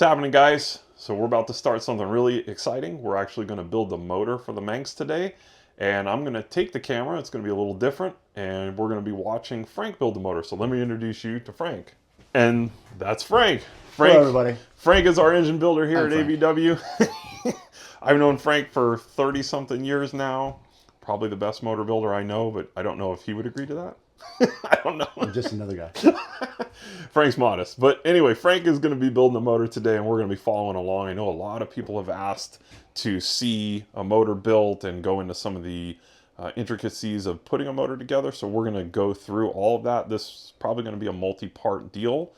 happening, guys? So we're about to start something really exciting. We're actually going to build the motor for the Manx today, and I'm going to take the camera. It's going to be a little different, and we're going to be watching Frank build the motor. So let me introduce you to Frank. And that's Frank. Hello, everybody. Frank is our engine builder here I'm at Frank. AVW. I've known Frank for 30-something years now. Probably the best motor builder I know, but I don't know if he would agree to that. I don't know. I'm just another guy. Frank's modest. But anyway, Frank is going to be building a motor today, and we're going to be following along. I know a lot of people have asked to see a motor built and go into some of the intricacies of putting a motor together. So we're going to go through all of that. This is probably going to be a multi-part deal.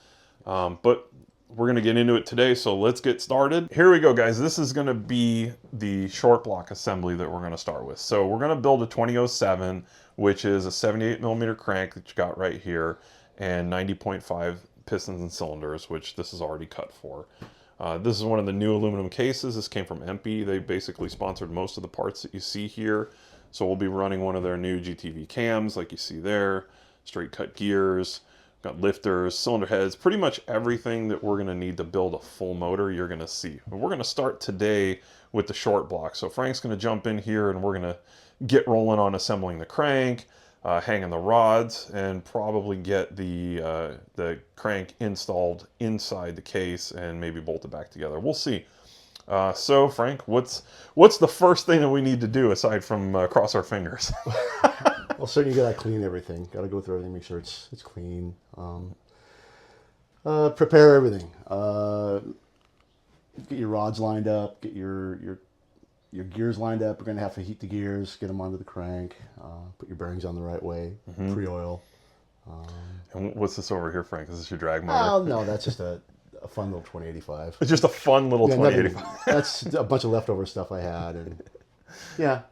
But we're going to get into it today, so let's get started. Here we go, guys. This is going to be the short block assembly that we're going to start with. So we're going to build a 2007, which is a 78mm crank that you got right here, and 90.5 pistons and cylinders, which this is already cut for. This is one of the new aluminum cases. This came from MP. They basically sponsored most of the parts that you see here. So we'll be running one of their new GTV cams like you see there, straight cut gears, got lifters, cylinder heads, pretty much everything that we're gonna need to build a full motor you're gonna see. But we're gonna start today with the short block. So Frank's gonna jump in here and we're gonna get rolling on assembling the crank, hanging the rods, and probably get the crank installed inside the case and maybe bolt it back together. We'll see. So Frank, what's the first thing that we need to do aside from cross our fingers? Well, certainly you gotta clean everything. Gotta go through everything, make sure it's clean. Prepare everything. Get your rods lined up. Get your gears lined up. We're gonna have to heat the gears, get them onto the crank. Put your bearings on the right way. Pre-oil. And what's this over here, Frank? Is this your drag motor? Oh no, that's just a fun little 2085. It's just a fun little 2085. That's a bunch of leftover stuff I had, and yeah.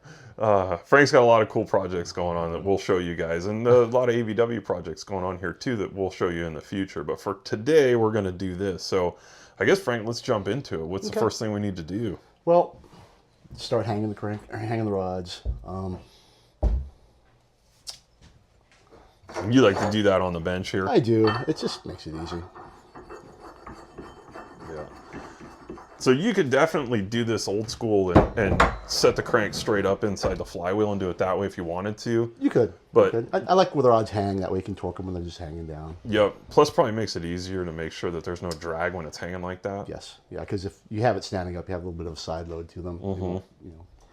Frank's got a lot of cool projects going on that we'll show you guys, and a lot of AVW projects going on here too that we'll show you in the future. But for today, we're going to do this. So I guess, Frank, let's jump into it. What's the first thing we need to do? Well, start hanging the crank, or hanging the rods. You like to do that on the bench here? I do. It just makes it easy. Yeah. So you could definitely do this old school and set the crank straight up inside the flywheel and do it that way if you wanted to. You could. But you could. I like where the rods hang. That way you can torque them when they're just hanging down. Yep. Plus probably makes it easier to make sure that there's no drag when it's hanging like that. Yes. Yeah, because if you have it standing up, you have a little bit of a side load to them.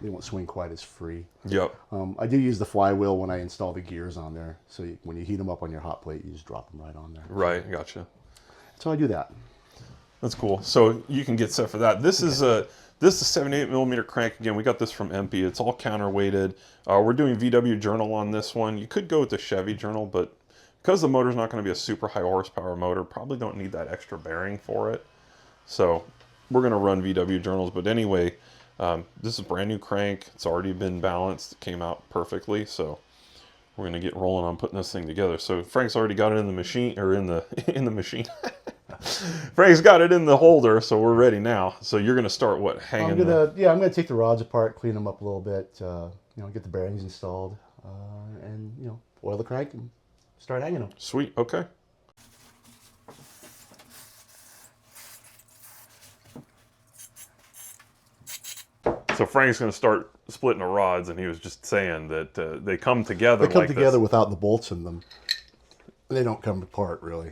They won't swing quite as free. Yep. I do use the flywheel when I install the gears on there. So when you heat them up on your hot plate, you just drop them right on there. Right. Gotcha. So I do that. That's cool. So you can get set for that. This is a 78mm crank. Again, we got this from MP. It's all counterweighted. We're doing VW journal on this one. You could go with the Chevy journal, but because the motor's not going to be a super high horsepower motor, probably don't need that extra bearing for it. So we're going to run VW journals. But anyway, this is a brand new crank. It's already been balanced. It came out perfectly. So we're going to get rolling on putting this thing together. So Frank's already got it in the machine, or in the machine. Frank's got it in the holder, so we're ready now. So you're going to start what, hanging? I'm gonna take the rods apart, clean them up a little bit. Get the bearings installed, and oil the crank and start hanging them. Sweet. Okay. So Frank's going to start splitting the rods, and he was just saying that they come together. They come like together this. without the bolts in them. They don't come apart really.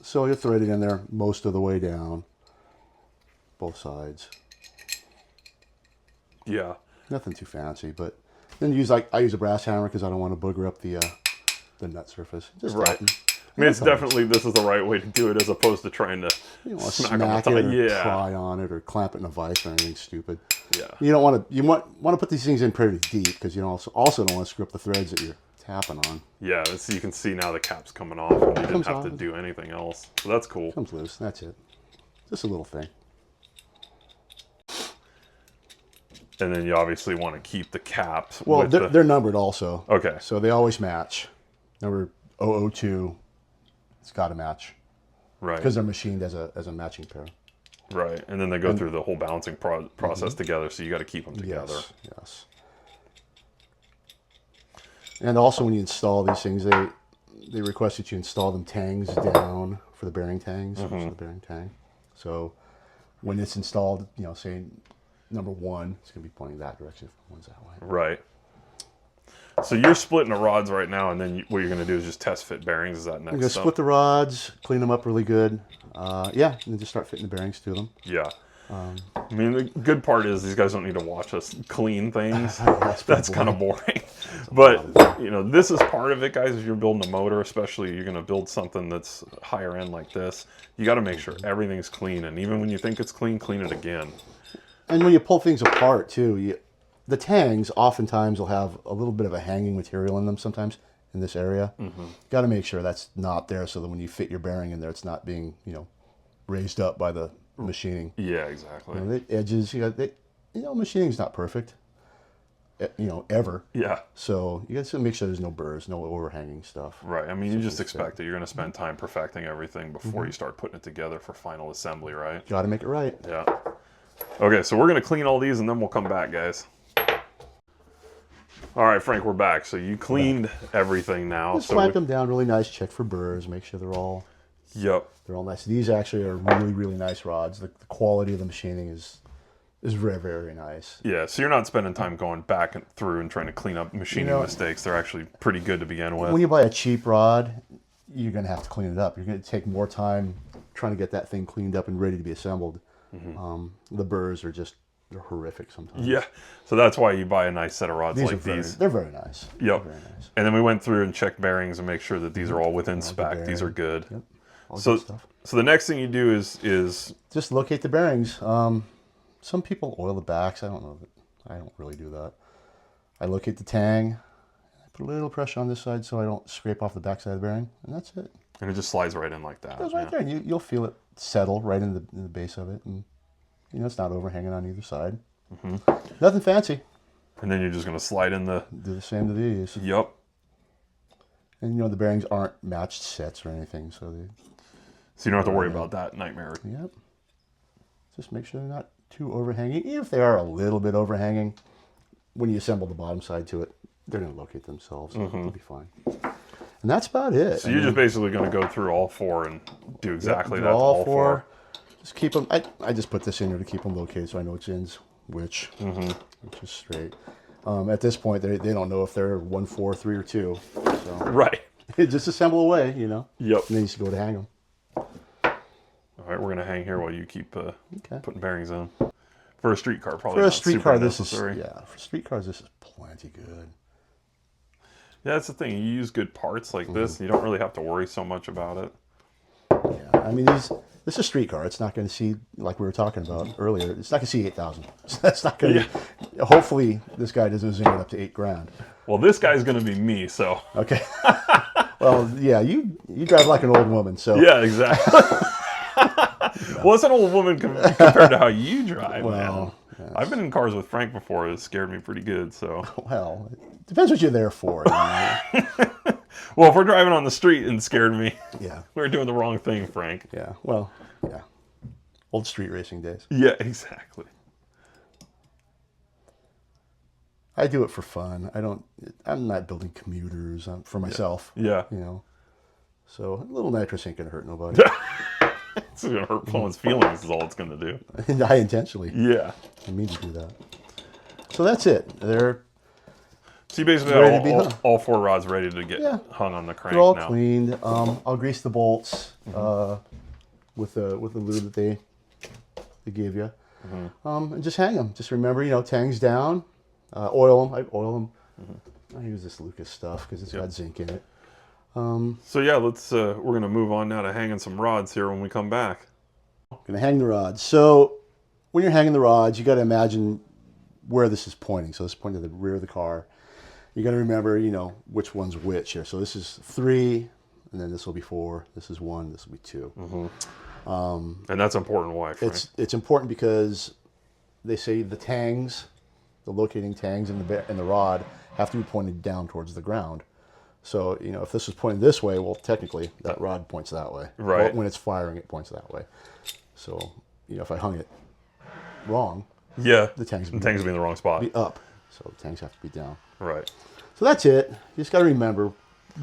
So you thread it in there most of the way down, both sides. Yeah. Nothing too fancy, but then I use a brass hammer because I don't want to booger up the nut surface. Just right. I mean, it's definitely, this is the right way to do it as opposed to trying to smack it or pry on it or clamp it in a vise or anything stupid. Yeah. You don't want to. You want to put these things in pretty deep because you also don't want to screw up the threads that you're tapping on. Yeah, you can see now the cap's coming off, and you didn't have to do anything else. So that's cool. Comes loose. That's it. Just a little thing. And then you obviously want to keep the caps. Well, they're numbered also. Okay. So they always match. Number 002, it's got to match. Right. Because they're machined as a matching pair. Right, and then they go through the whole balancing process together, so you got to keep them together. Yes. And also, when you install these things, they request that you install them tangs down for the bearing tangs. So the bearing tang. So when it's installed, you know, say number 1, it's going to be pointing that direction. If one's that way. Right. So you're splitting the rods right now, and then what you're going to do is just test fit bearings. Is that next? I'm going to split the rods, clean them up really good. Yeah, and then just start fitting the bearings to them. Yeah. I mean, the good part is these guys don't need to watch us clean things. That's kind of boring. But, you know, this is part of it, guys. If you're building a motor, especially you're going to build something that's higher end like this, you got to make sure everything's clean. And even when you think it's clean, clean it again. And when you pull things apart, too, the tangs oftentimes will have a little bit of a hanging material in them sometimes in this area. Got to make sure that's not there so that when you fit your bearing in there, it's not being, you know, raised up by the machining. Yeah, exactly. You know, the edges, you know, machining's not perfect, you know, ever. Yeah. So you got to make sure there's no burrs, no overhanging stuff. Right. I mean, you just expect that you're going to spend time perfecting everything before you start putting it together for final assembly, right? Got to make it right. Yeah. Okay, so we're going to clean all these and then we'll come back, guys. All right, Frank, we're back. So you cleaned everything now. Just so wipe them down really nice, check for burrs, make sure they're all nice. These actually are really, really nice rods. The quality of the machining is very, very nice. Yeah, so you're not spending time going back and through and trying to clean up machining mistakes. They're actually pretty good to begin with. When you buy a cheap rod, you're going to have to clean it up. You're going to take more time trying to get that thing cleaned up and ready to be assembled. The burrs are just, they're horrific sometimes. Yeah, so that's why you buy a nice set of rods like these. They're very nice. Yep. Very nice. And then we went through and checked bearings and make sure that these are all within spec. These are good. Yep. All So, good stuff. so the next thing you do is Just locate the bearings. Some people oil the backs. I don't know. I don't really do that. I locate the tang. I put a little pressure on this side so I don't scrape off the backside of the bearing, and that's it. and it just slides right in like that. It goes right there, and you'll feel it settle right in the base of it, and you know it's not overhanging on either side. Nothing fancy. And then you're just going to slide in the... Do the same to these. Yep. And you know the bearings aren't matched sets or anything, so they. So you don't have to worry about that nightmare. Yep. Just make sure they're not too overhanging. Even if they are a little bit overhanging, when you assemble the bottom side to it, they're going to locate themselves. It'll be fine. And that's about it. So you're just basically going to go through all four and do exactly that to all all four. Just keep them. I just put this in here to keep them located so I know which ends which is straight. At this point, they don't know if they're 1, 4, 3, or 2. So Right. just assemble away, you know. Yep. And then you just go to hang them. All right, we're going to hang here while you keep putting bearings in. For a street car, probably For a not street super car, this necessary. is for street cars. This is plenty good. Yeah, that's the thing. You use good parts like this, you don't really have to worry so much about it. Yeah, I mean this is a street car. It's not going to see, like we were talking about earlier. It's not going to see 8,000. That's not going to. Hopefully, this guy doesn't zoom it up to $8,000. Well, this guy's going to be me, so. Okay. Well, yeah, you drive like an old woman, so. Yeah, exactly. Well, it's an old woman compared to how you drive, man. Yes. I've been in cars with Frank before. It scared me pretty good, so. Well, it depends what you're there for. You know? Well, if we're driving on the street and scared me, Yeah. we're doing the wrong thing, Frank. Yeah. Well, yeah. Old street racing days. Yeah, exactly. I do it for fun. I'm not building commuters for myself. Yeah. You know. So a little nitrous ain't gonna hurt nobody. It's going to hurt someone's feelings is all it's going to do. And I intentionally. Yeah. I mean to do that. So that's it. So you basically ready to be got hung. all four rods ready to get hung on the crank They're all now. cleaned. I'll grease the bolts with the lube that they gave you, and just hang them. Just remember, tangs down, oil them. I oil them. I use this Lucas stuff because it's got zinc in it. So yeah, we're going to move on now to hanging some rods here when we come back. Gonna hang the rods. So when you're hanging the rods, you got to imagine where this is pointing. So this is pointing to the rear of the car. You got to remember, which one's which here. So this is 3, and then this will be 4. This is 1. This will be 2. And that's important. Why, Frank? It's important because they say the locating tangs in the rod have to be pointed down towards the ground. So, if this was pointing this way, well, technically that rod points that way. Right. But when it's firing, it points that way. So, if I hung it wrong, Yeah. the tangs will be in the wrong spot. be up. So the tangs have to be down. Right. So that's it. You just got to remember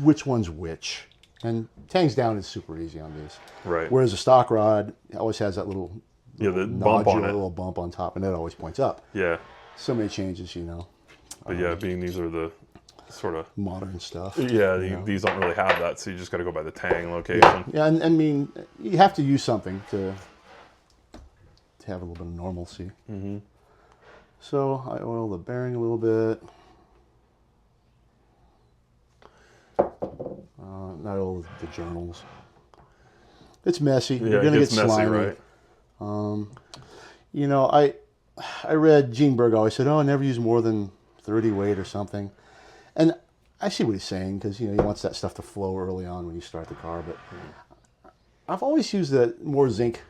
which one's which. And tangs down is super easy on these. Right. Whereas a stock rod always has that little The bump on it. little bump on top, and it always points up. Yeah. So many changes, you know. But yeah, being these are the sort of Modern stuff. yeah, these don't really have that, so you just got to go by the tang location. Yeah, and I mean, you have to use something to have a little bit of normalcy. Mm-hmm. So I oil the bearing a little bit. Not all the journals. It's messy. Yeah, You're gonna it gets get messy, slimy. right? You know, I read Gene Berg always said, "Oh, never use more than 30 weight or something," and I see what he's saying because you know he wants that stuff to flow early on when you start the car. But I've always used the more zinc.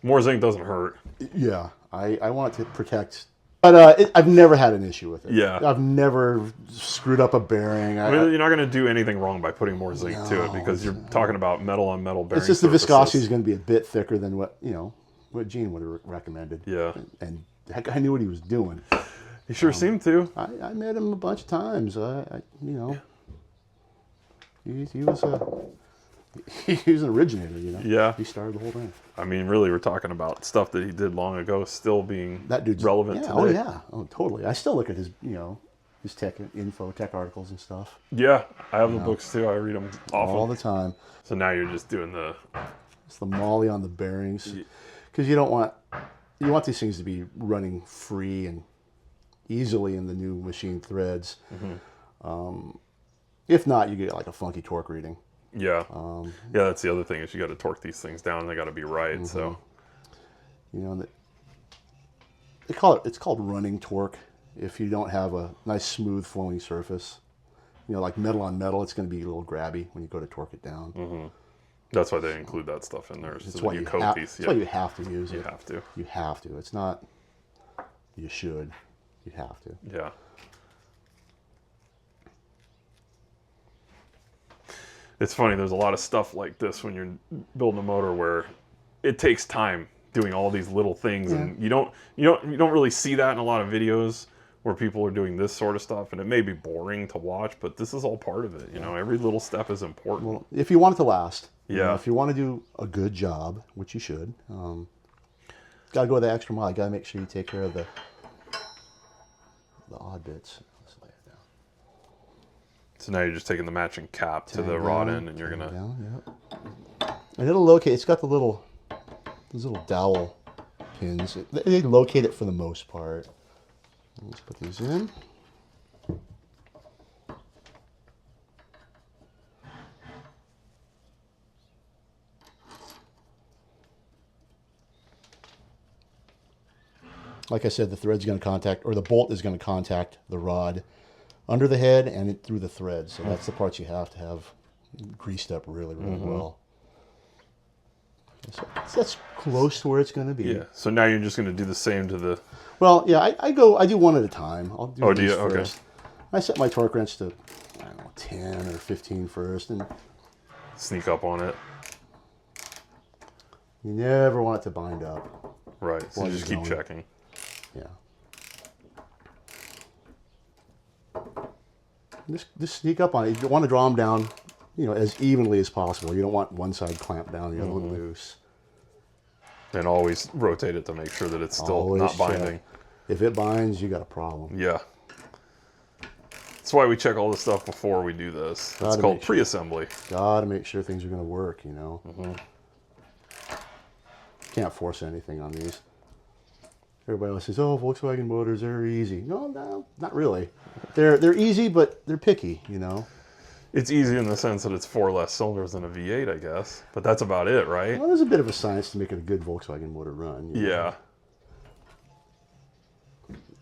More zinc doesn't hurt. Yeah, I want it to protect. But I've never had an issue with it. Yeah. I've never screwed up a bearing. I mean, you're not going to do anything wrong by putting more zinc to it because you're talking about metal on metal bearing. It's just the surfaces. viscosity is going to be a bit thicker than what Gene would have recommended. Yeah. And that guy knew what he was doing. He sure seemed to. I met him a bunch of times. He was an originator, you know. Yeah. He started the whole thing. I mean, really, we're talking about stuff that he did long ago, still being That dude's relevant today. Oh yeah, oh totally. I still look at his his tech articles and stuff Yeah, I have the books too. I read them often. all the time. So now you're just doing the It's the molly on the bearings because you want these things to be running free and easily in the new machine threads. Mm-hmm. If not, you get like a funky torque reading. yeah. Yeah, that's the other thing is you got to torque these things down. They got to be right. Mm-hmm. So it's called running torque. If you don't have a nice smooth flowing surface, like metal on metal, it's going to be a little grabby when you go to torque it down. Mm-hmm. That's why they include that stuff in there. That's So why that you coat have. these. That's why you have to use it. You have to. You have to. It's not. You should. You have to. Yeah. It's funny. There's a lot of stuff like this when you're building a motor where it takes time doing all these little things, and you don't really see that in a lot of videos where people are doing this sort of stuff, and it may be boring to watch, but this is all part of it. Every little step is important. Well, if you want it to last, Yeah. if you want to do a good job, which you should, got to go the extra mile. Got to make sure you take care of the odd bits. Let's lay it down. So now you're just taking the matching cap to the rod end, and you're gonna. Down, yep. And it'll locate. It's got those little dowel pins. They locate it for the most part. Let's put these in. Like I said, the thread's going to contact, or the bolt is going to contact the rod under the head and through the thread. So that's the parts you have to have greased up really, really well. So that's close to where it's going to be. Yeah. So now you're just gonna do the same to the. Well, yeah, I do one at a time. I'll do do these you? Okay. first. I set my torque wrench to, 10 or 15 first, and Sneak up on it. you never want it to bind up. Right. So While you just you're keep going. checking. Yeah. Just sneak up on it. You want to draw them down, as evenly as possible. You don't want one side clamped down, the other one loose. And always rotate it to make sure that it's still Always not check. binding. If it binds, you got a problem. Yeah. That's why we check all this stuff before we do this. It's Gotta called make sure. pre-assembly. Got to make sure things are going to work. Can't force anything on these. Everybody else says, "Oh, Volkswagen motors, they're easy." No, not really. They're easy, but they're picky. It's easy in the sense that it's 4 less cylinders than a V8, I guess. But that's about it, right? Well, there's a bit of a science to make it a good Volkswagen motor run. Yeah.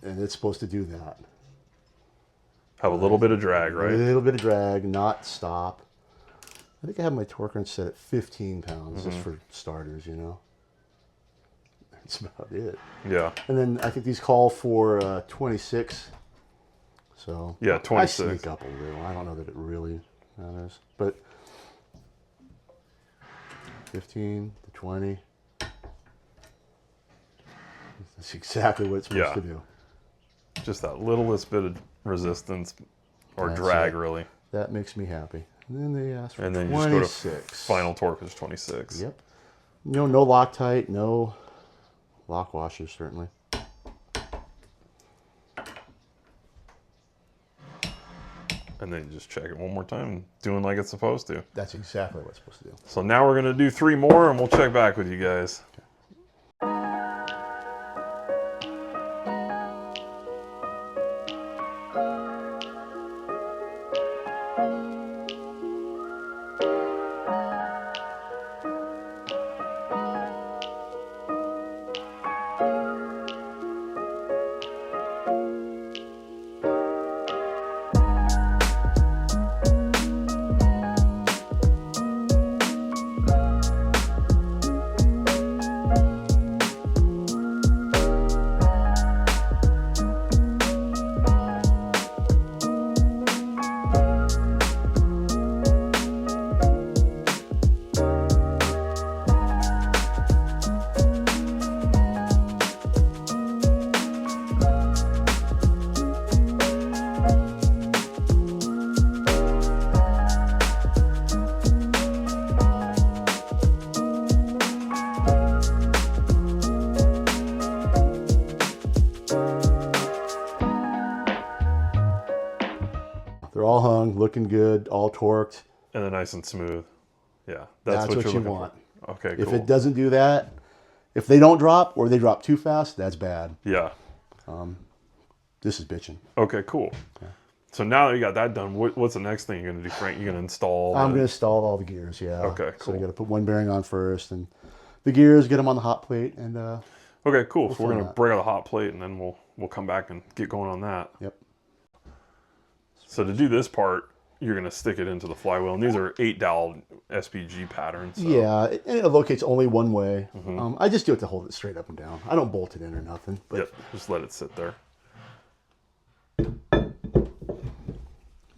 And it's supposed to do that. Have a little bit of drag, A right? little bit of drag, not stop. I think I have my torque wrench set at 15 pounds just for starters. That's about it. Yeah. And then I think these call for 26. So Yeah, I 26. sneak up a little. I don't know that it really matters, but 15 to 20. That's exactly what it's supposed to do. Just that littlest bit of resistance or That's drag, it. really. That makes me happy. And then they ask for And then 26. you just go to final torque is 26. Yep. No Loctite, no lock washers, certainly. And then you just check it one more time, doing like it's supposed to. That's exactly what it's supposed to do. So now we're going to do 3 more, and we'll check back with you guys. They're all hung, looking good, all torqued. And then nice and smooth. Yeah, That's what you're you looking want. for. Okay, If cool. it doesn't do that, if they don't drop or they drop too fast, that's bad. Yeah. This is bitching. Okay, cool. Yeah. So now that you got that done, what's the next thing you're going to do, Frank? You're going to install... I'm going to install all the gears, yeah. Okay, So cool. we got to put one bearing on first, and the gears, get them on the hot plate, and Okay, cool. So we're going to that. break out the hot plate, and then we'll come back and get going on that. Yep. So to do this part, you're going to stick it into the flywheel, and these are 8-dowel SPG patterns. So. Yeah, and it locates only one way. I just do it to hold it straight up and down. I don't bolt it in or nothing. But Yep, just let it sit there.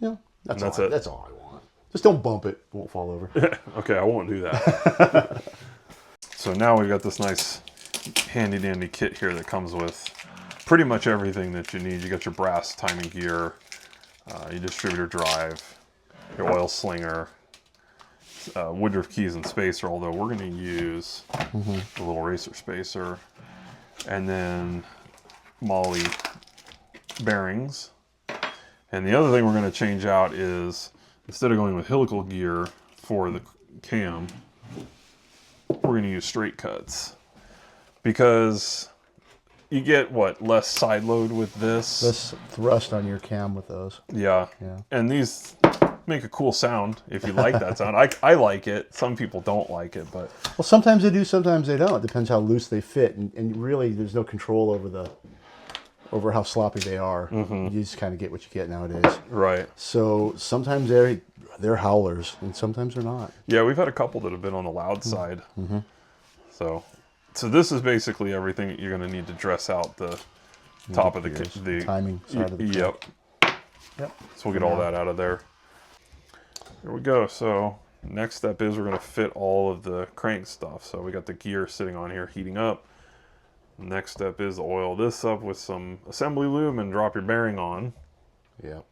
yeah, that's that's all. it. That's all I want. Just don't bump it; it won't fall over. Okay, I won't do that. So now we've got this nice handy dandy kit here that comes with pretty much everything that you need. You got your brass timing gear, your distributor drive, your oil slinger, Woodruff keys and spacer, although we're going to use the little racer spacer, and then Molly bearings. And the other thing we're going to change out is, instead of going with helical gear for the cam, we're going to use straight cuts, because you get less side load with this. Less thrust on your cam with those. Yeah. And these make a cool sound if you like that sound. I like it. Some people don't like it, but Well, sometimes they do, sometimes they don't. It depends how loose they fit, and really, there's no control over how sloppy they are. You just kind of get what you get nowadays. right. So sometimes they're howlers, and sometimes they're not. Yeah, we've had a couple that have been on the loud side. So this is basically everything that you're going to need to dress out the top of the timing side of the Yep. Yep. So we'll get all that out of there. Here we go. So next step is we're going to fit all of the crank stuff. So we got the gear sitting on here heating up. Next step is oil this up with some assembly lube and drop your bearing on. Yep.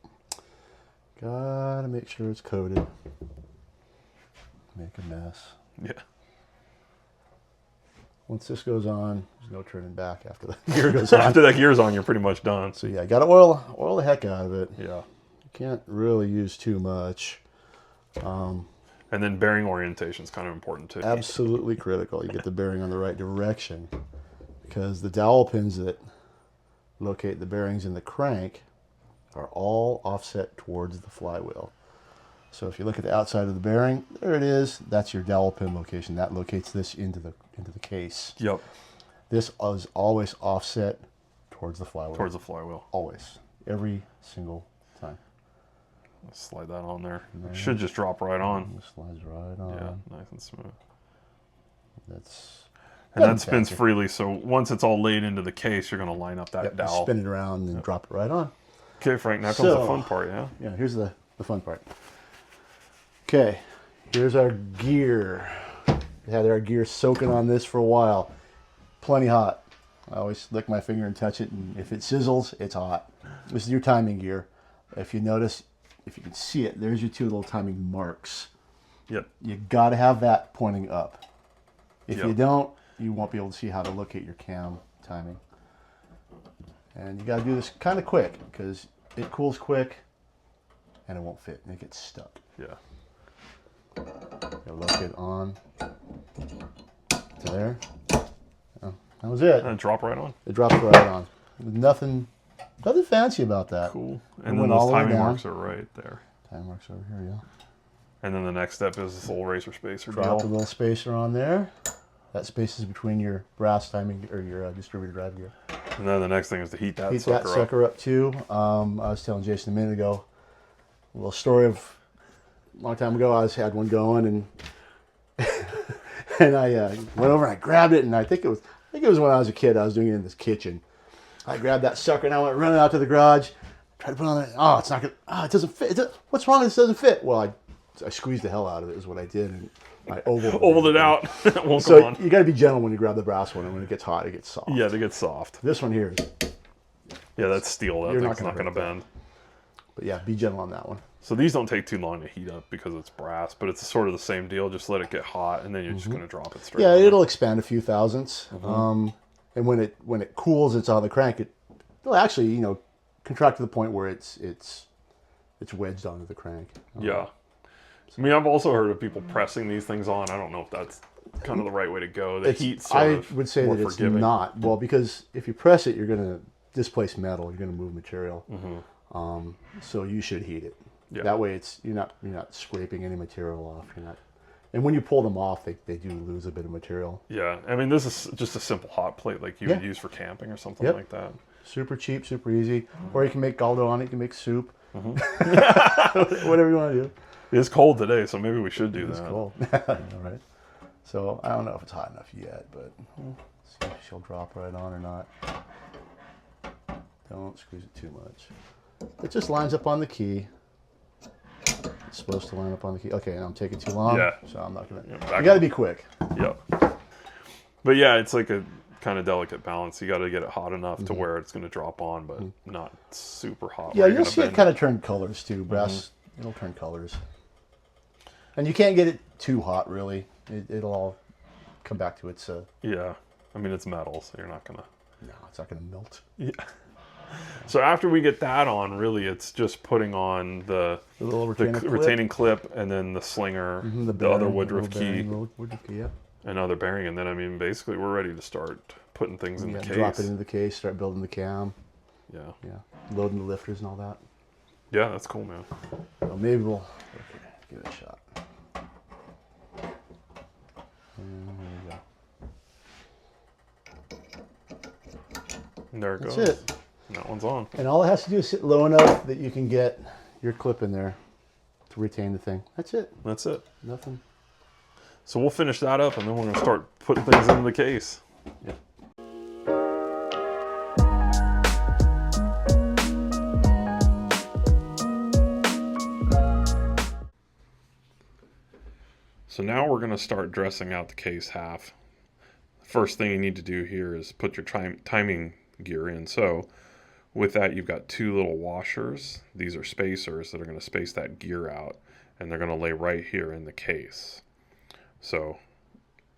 Gotta make sure it's coated. Make a mess. Yeah. Once this goes on, there's no turning back after the gear goes on. After that gear's on, you're pretty much done. So yeah, gotta oil the heck out of it. Yeah. You can't really use too much. And then bearing orientation is kind of important too. Absolutely critical. You get the bearing on the right direction, because the dowel pins that locate the bearings in the crank are all offset towards the flywheel. So if you look at the outside of the bearing, there it is. That's your dowel pin location. That locates this into the case. Yep. This is always offset towards the flywheel. Towards the flywheel. Always. Every single time. Slide that on there. It should just drop right on. It slides right on. Yeah, nice and smooth. And that spins freely, so once it's all laid into the case, you're going to line up that dowel. Spin it around and drop it right on. Okay, Frank, now comes the fun part, yeah? Yeah, here's the fun part. Okay, here's our gear. We had our gear soaking on this for a while. Plenty hot. I always lick my finger and touch it, and if it sizzles, it's hot. This is your timing gear. If you notice, if you can see it, there's your two little timing marks. Yep. You got to have that pointing up. If Yep. you don't, you won't be able to see how to locate your cam timing. And you got to do this kind of quick because it cools quick and it won't fit and it gets stuck. Yeah. You lock it on to there. Oh, that was it. And drop right on. It drops right on. Nothing fancy about that. Cool. It And then went those all the way timing down. marks are right there. Time marks over here, yeah. And then the next step is this little razor spacer Drop the deal. little spacer on there. That space is between your brass timing or your distributor drive gear. And then the next thing is to heat that Heat sucker that sucker up too. I was telling Jason a minute ago, a little story of a long time ago. I had one going and and I went over and I grabbed it, and I think it was when I was a kid. I was doing it in this kitchen. I grabbed that sucker and I went running out to the garage, tried to put it on there. Oh, it's not gonna. Oh, it doesn't fit. What's wrong? This doesn't fit. Well, I squeezed the hell out of it. Is what I did, and I ovaled it out. It won't So come on. you got to be gentle when you grab the brass one, and when it gets hot, it gets soft. Yeah, they get soft. This one here is. Yeah, that's steel. That You're thing's not not gonna going to hurt bend. But yeah, be gentle on that one. So these don't take too long to heat up because it's brass, but it's sort of the same deal. Just let it get hot, and then you're just going to drop it straight. Yeah, on it'll expand a few thousandths. Mm-hmm. And when it cools, it's on the crank. It'll actually contract to the point where it's wedged onto the crank. Yeah. I mean, I've also heard of people pressing these things on. I don't know if that's kind of the right way to go. The heat's sort of would say more that it's forgiving. not. Well, because if you press it, you're going to displace metal. You're going to move material. So you should heat it. Yeah. That way, you're not scraping any material off. And when you pull them off, they do lose a bit of material. Yeah, I mean, this is just a simple hot plate like you would use for camping or something like that. Super cheap, super easy. Or you can make galdo on it. You can make soup. Whatever you want to do. It's cold today, so maybe we should do It's that. cold. All right. So I don't know if it's hot enough yet, but see if she'll drop right on or not. Don't squeeze it too much. It just lines up on the key. It's supposed to line up on the key. Okay, and I'm taking too long. Yeah. So I'm not gonna. Yeah, You got to be quick. Yep. But yeah, it's like a kind of delicate balance. You got to get it hot enough to where it's going to drop on, but not super hot. Yeah, where you're you'll gonna see it bend kind of turn colors too. Brass, it'll turn colors. And you can't get it too hot, really. It'll all come back to its. Yeah, I mean, it's metal, so you're not going to. No, it's not going to melt. Yeah. So after we get that on, really, it's just putting on the little retaining clip and then the slinger, the other Woodruff key, Yeah. another bearing, and then I mean, basically, we're ready to start putting things in the case. Drop it into the case, start building the cam. Yeah. Yeah. Loading the lifters and all that. Yeah, that's cool, man. So maybe we'll give it a shot. And there we go. And there it That's goes. it. And that one's on. And all it has to do is sit low enough that you can get your clip in there to retain the thing. That's it. That's it. Nothing. So we'll finish that up, and then we're going to start putting things into the case. Yeah. So now we're going to start dressing out the case half. First thing you need to do here is put your timing gear in. So with that, you've got two little washers. These are spacers that are going to space that gear out, and they're going to lay right here in the case. So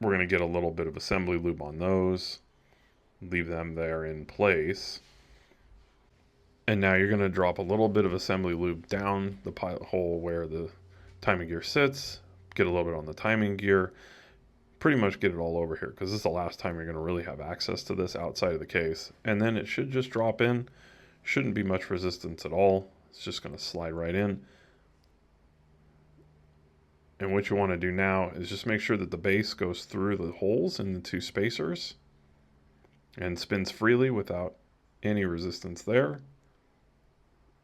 we're going to get a little bit of assembly lube on those, leave them there in place. And now you're going to drop a little bit of assembly lube down the pilot hole where the timing gear sits, get a little bit on the timing gear, pretty much get it all over here because this is the last time you're going to really have access to this outside of the case. And then it should just drop in. Shouldn't be much resistance at all. It's just going to slide right in. And what you want to do now is just make sure that the base goes through the holes in the two spacers and spins freely without any resistance there.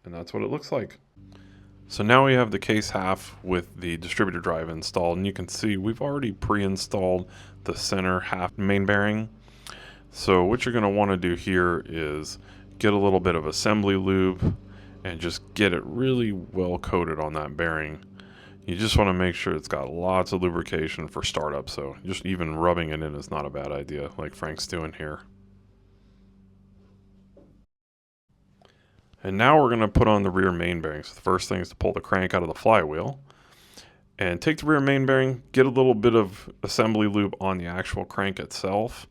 And that's what it looks like. So now we have the case half with the distributor drive installed, and you can see we've already pre-installed the center half main bearing. So what you're going to want to do here is get a little bit of assembly lube and just get it really well coated on that bearing. You just want to make sure it's got lots of lubrication for startup, so just even rubbing it in is not a bad idea, like Frank's doing here. And now we're going to put on the rear main bearings. So the first thing is to pull the crank out of the flywheel and take the rear main bearing, get a little bit of assembly lube on the actual crank itself,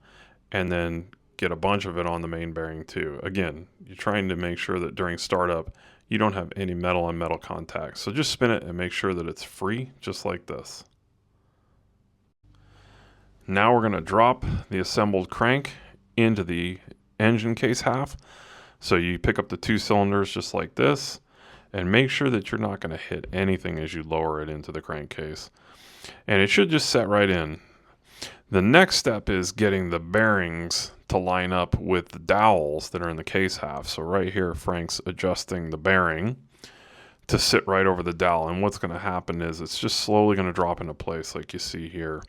and then get a bunch of it on the main bearing too. Again, you're trying to make sure that during startup you don't have any metal on metal contact. So just spin it and make sure that it's free, just like this. Now we're going to drop the assembled crank into the engine case half. So you pick up the 2 cylinders just like this, and make sure that you're not going to hit anything as you lower it into the crankcase. And it should just set right in. The next step is getting the bearings to line up with the dowels that are in the case half. So right here, Frank's adjusting the bearing to sit right over the dowel. And what's going to happen is it's just slowly going to drop into place like you see here.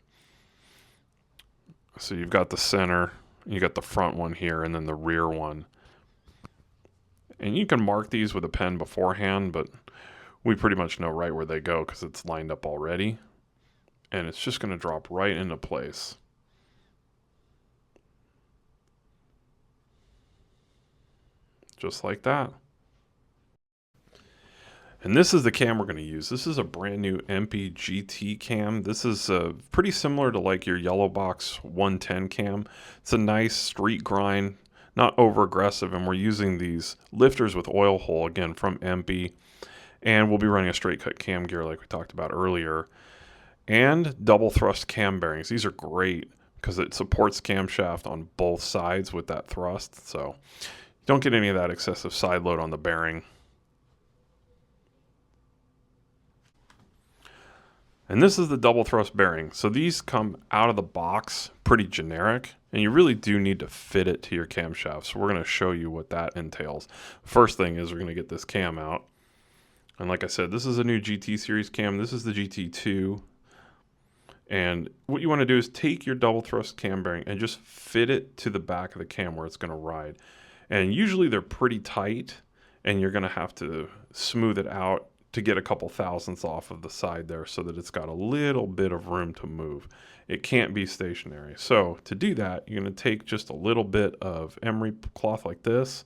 So you've got the center, you got the front one here, and then the rear one. And you can mark these with a pen beforehand, but we pretty much know right where they go because it's lined up already. And it's just going to drop right into place. Just like that. And this is the cam we're going to use. This is a brand new MP GT cam. This is pretty similar to like your Yellow Box 110 cam. It's a nice street grind, not over aggressive, and we're using these lifters with oil hole, again, from MP. And we'll be running a straight cut cam gear like we talked about earlier. And double thrust cam bearings. These are great because it supports camshaft on both sides with that thrust. So you don't get any of that excessive side load on the bearing. And this is the double thrust bearing. So these come out of the box pretty generic, and you really do need to fit it to your camshaft. So we're going to show you what that entails. First thing is we're going to get this cam out. And like I said, this is a new GT series cam. This is the GT2. And what you want to do is take your double thrust cam bearing and just fit it to the back of the cam where it's going to ride. And usually they're pretty tight, and you're going to have to smooth it out to get a couple thousandths off of the side there so that it's got a little bit of room to move. It can't be stationary. So to do that, you're going to take just a little bit of emery cloth like this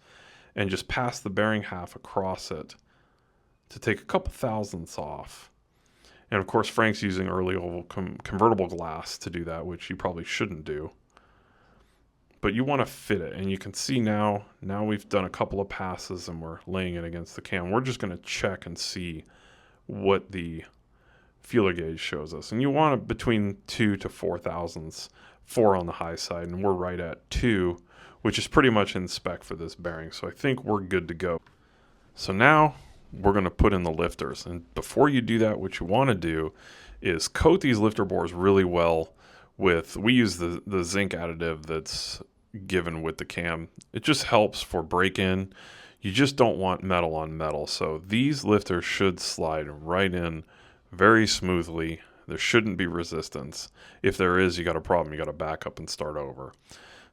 and just pass the bearing half across it to take a couple thousandths off. And of course, Frank's using early oval convertible glass to do that, which you probably shouldn't do. But you want to fit it, and you can see now we've done a couple of passes and we're laying it against the cam. We're just going to check and see what the feeler gauge shows us. And you want it between 2 to 4 thousandths, 4 on the high side, and we're right at 2, which is pretty much in spec for this bearing. So I think we're good to go. So now we're going to put in the lifters. And before you do that, what you want to do is coat these lifter bores really well with, we use the zinc additive that's given with the cam. It just helps for break-in. You just don't want metal on metal. So these lifters should slide right in very smoothly. There shouldn't be resistance. If there is, you got a problem. You got to back up and start over.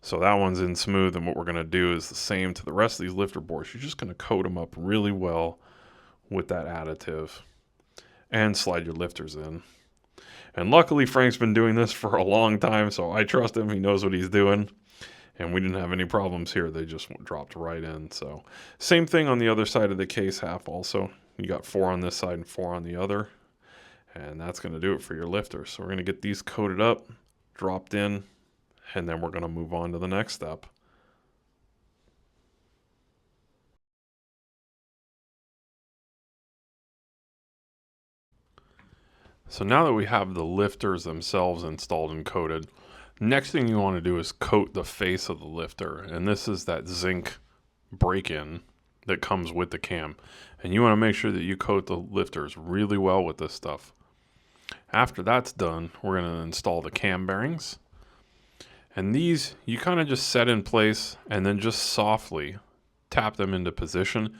So that one's in smooth, and what we're going to do is the same to the rest of these lifter bores. You're just going to coat them up really well with that additive and slide your lifters in. And luckily, Frank's been doing this for a long time, so I trust him. He knows what he's doing. And we didn't have any problems here. They just dropped right in. So same thing on the other side of the case half also. You got 4 on this side and 4 on the other. And that's going to do it for your lifters. So we're going to get these coated up, dropped in, and then we're going to move on to the next step. So now that we have the lifters themselves installed and coated, next thing you want to do is coat the face of the lifter. And this is that zinc break-in that comes with the cam. And you want to make sure that you coat the lifters really well with this stuff. After that's done, we're going to install the cam bearings. And these, you kind of just set in place and then just softly tap them into position.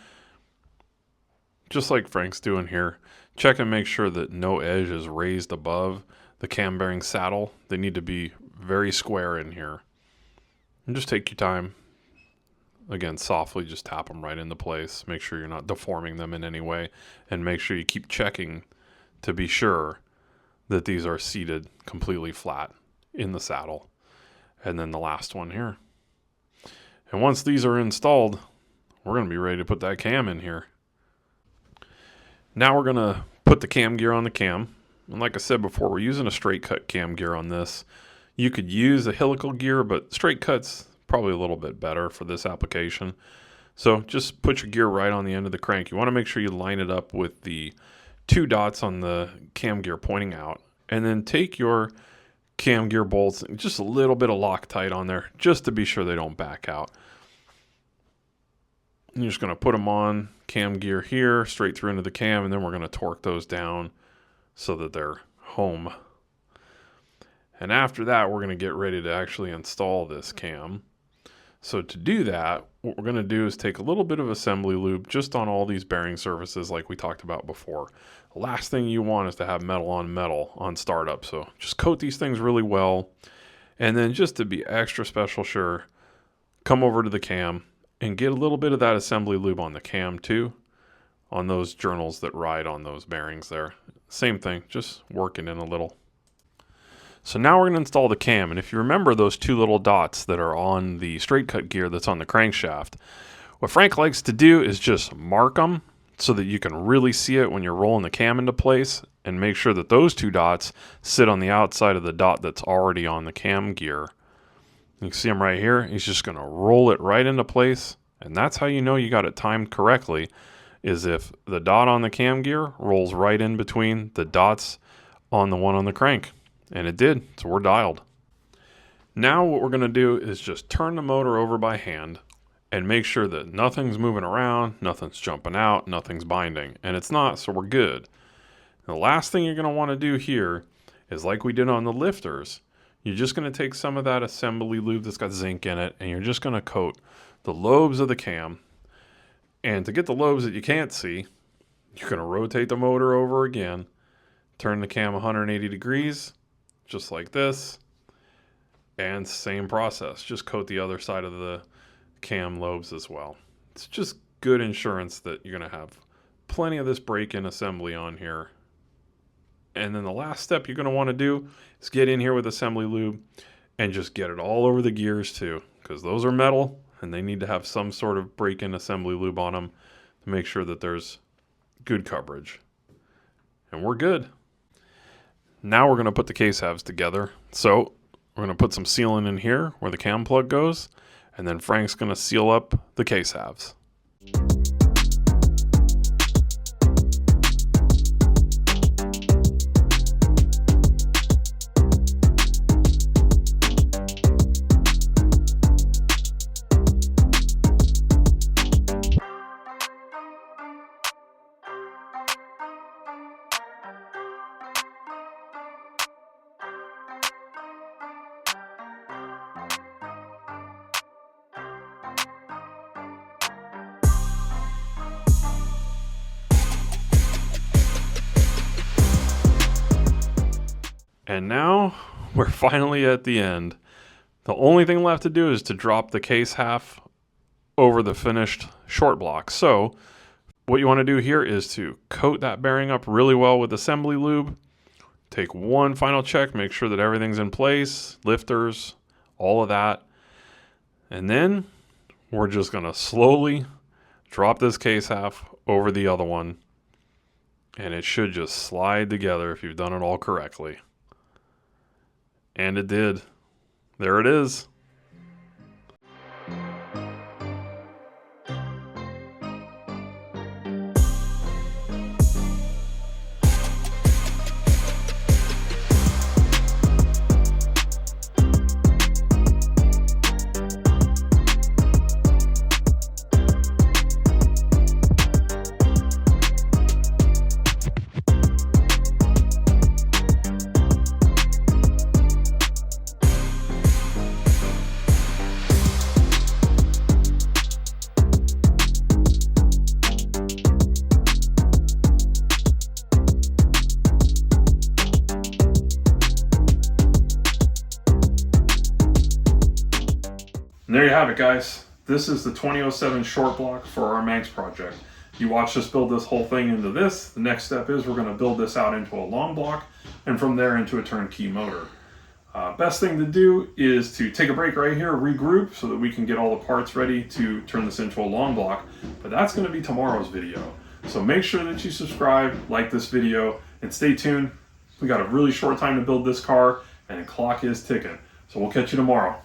Just like Frank's doing here. Check and make sure that no edge is raised above the cam bearing saddle. They need to be very square in here. And just take your time. Again, softly just tap them right into place. Make sure you're not deforming them in any way. And make sure you keep checking to be sure that these are seated completely flat in the saddle. And then the last one here. And once these are installed, we're going to be ready to put that cam in here. Now we're going to put the cam gear on the cam. And like I said before, we're using a straight cut cam gear on this. You could use a helical gear, but straight cut's probably a little bit better for this application. So just put your gear right on the end of the crank. You want to make sure you line it up with the 2 dots on the cam gear pointing out. And then take your cam gear bolts and just a little bit of Loctite on there just to be sure they don't back out. And you're just going to put them on cam gear here, straight through into the cam, and then we're going to torque those down so that they're home. And after that, we're going to get ready to actually install this cam. So to do that, what we're going to do is take a little bit of assembly lube just on all these bearing surfaces like we talked about before. The last thing you want is to have metal on startup. So just coat these things really well. And then just to be extra special sure, come over to the cam and get a little bit of that assembly lube on the cam too, on those journals that ride on those bearings there. Same thing, just working in a little. So now we're going to install the cam, and if you remember those 2 little dots that are on the straight cut gear that's on the crankshaft, what Frank likes to do is just mark them so that you can really see it when you're rolling the cam into place, and make sure that those 2 dots sit on the outside of the dot that's already on the cam gear. You can see him right here. He's just going to roll it right into place, and that's how you know you got it timed correctly, is if the dot on the cam gear rolls right in between the dots on the one on the crank. And it did, so we're dialed. Now what we're going to do is just turn the motor over by hand and make sure that nothing's moving around, nothing's jumping out, nothing's binding. And it's not, so we're good. The last thing you're going to want to do here is like we did on the lifters. You're just going to take some of that assembly lube that's got zinc in it, and you're just going to coat the lobes of the cam. And to get the lobes that you can't see, you're going to rotate the motor over again, turn the cam 180 degrees, just like this, and same process. Just coat the other side of the cam lobes as well. It's just good insurance that you're going to have plenty of this break-in assembly on here. And then the last step you're going to want to do is get in here with assembly lube and just get it all over the gears too, because those are metal and they need to have some sort of break-in assembly lube on them to make sure that there's good coverage. And we're good. Now we're going to put the case halves together. So we're going to put some sealant in here where the cam plug goes, and then Frank's going to seal up the case halves. And now we're finally at the end. The only thing left to do is to drop the case half over the finished short block. So what you want to do here is to coat that bearing up really well with assembly lube. Take one final check, make sure that everything's in place, lifters, all of that. And then we're just going to slowly drop this case half over the other one. And it should just slide together if you've done it all correctly. And it did. There it is. And there you have it, guys. This is the 2007 short block for our Manx project. You watched us build this whole thing into this. The next step is we're going to build this out into a long block, and from there into a turnkey motor. Best thing to do is to take a break right here, regroup, so that we can get all the parts ready to turn this into a long block. But that's going to be tomorrow's video. So make sure that you subscribe, like this video, and stay tuned. We got a really short time to build this car, and the clock is ticking. So we'll catch you tomorrow.